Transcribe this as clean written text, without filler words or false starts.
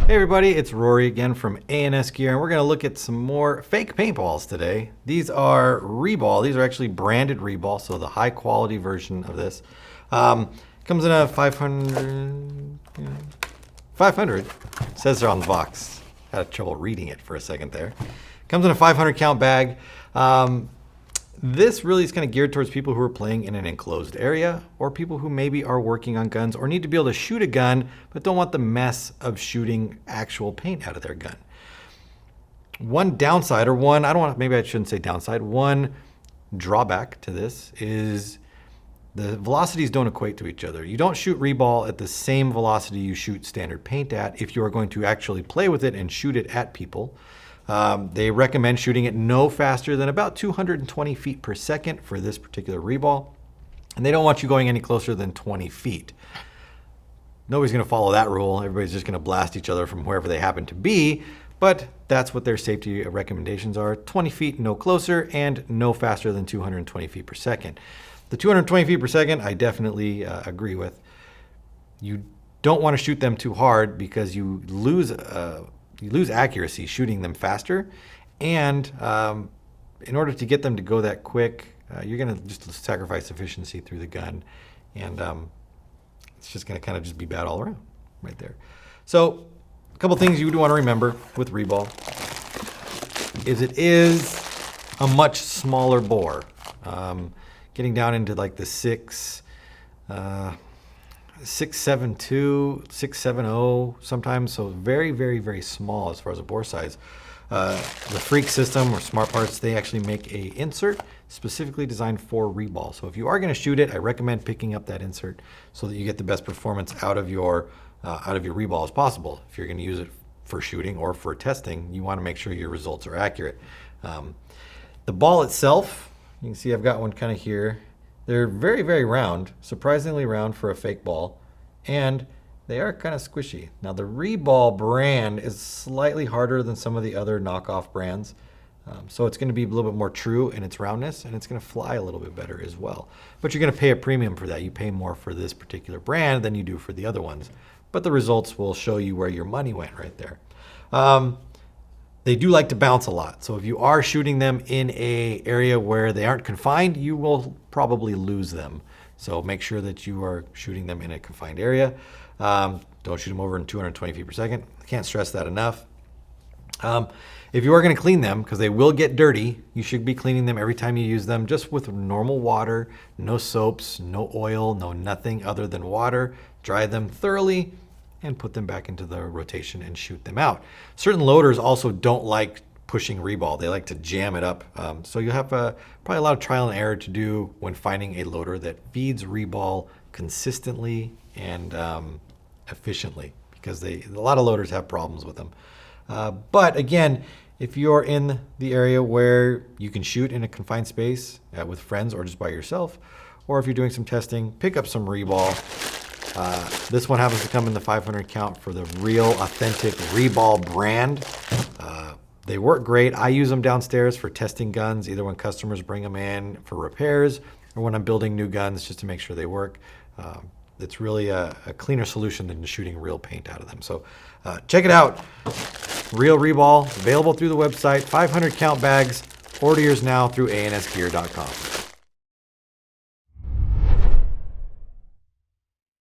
Hey everybody, it's Rory again from A&S Gear, and we're going to look at some more fake paintballs today. These are Reball. These are actually branded Reball, so the high quality version of this. Comes in a 500, 500, it says they're on the box. Had trouble reading it for a second there. Comes in a 500 count bag. This really is kind of geared towards people who are playing in an enclosed area, or people who maybe are working on guns or need to be able to shoot a gun but don't want the mess of shooting actual paint out of their gun. One downside, or one, maybe I shouldn't say downside, one drawback to this is the velocities don't equate to each other. You don't shoot Reball at the same velocity you shoot standard paint at if you are going to actually play with it and shoot it at people. They recommend shooting it no faster than about 220 feet per second for this particular Reball. And they don't want you going any closer than 20 feet. Nobody's going to follow that rule. Everybody's just going to blast each other from wherever they happen to be. But that's what their safety recommendations are. 20 feet, no closer, and no faster than 220 feet per second. The 220 feet per second, I definitely agree with. You don't want to shoot them too hard because you lose accuracy shooting them faster, and in order to get them to go that quick, you're going to just sacrifice efficiency through the gun, and it's just going to kind of just be bad all around right there. So a couple things you would want to remember with Reball is it is a much smaller bore, getting down into like the 6.72, 6.70 sometimes, so very, very, very small as far as a bore size. The Freak system or Smart Parts, they actually make a insert specifically designed for Reball. So if you are going to shoot it, I recommend picking up that insert so that you get the best performance out of your Reball as possible. If you're going to use it for shooting or for testing, you want to make sure your results are accurate. The ball itself, you can see I've got one kind of here. They're very, very round, surprisingly round for a fake ball, and they are kind of squishy. Now the Reball brand is slightly harder than some of the other knockoff brands, so it's going to be a little bit more true in its roundness, and it's going to fly a little bit better as well. But you're going to pay a premium for that. You pay more for this particular brand than you do for the other ones, but the results will show you where your money went right there. They do like to bounce a lot. So if you are shooting them in an area where they aren't confined, you will probably lose them. So make sure that you are shooting them in a confined area. Don't shoot them over in 220 feet per second. I can't stress that enough. If you are going to clean them, because they will get dirty, you should be cleaning them every time you use them just with normal water, no soaps, no oil, no nothing other than water. Dry them thoroughly and put them back into the rotation and shoot them out. Certain loaders also don't like pushing Reball. They like to jam it up. So you'll have probably a lot of trial and error to do when finding a loader that feeds Reball consistently and efficiently, because a lot of loaders have problems with them. But again, if you're in the area where you can shoot in a confined space with friends or just by yourself, or if you're doing some testing, pick up some Reball. This one happens to come in the 500 count for the real authentic Reball brand. They work great. I use them downstairs for testing guns, either when customers bring them in for repairs or when I'm building new guns just to make sure they work. It's really a cleaner solution than shooting real paint out of them. So check it out. Real Reball, available through the website, 500 count bags. Order yours now through ansgear.com.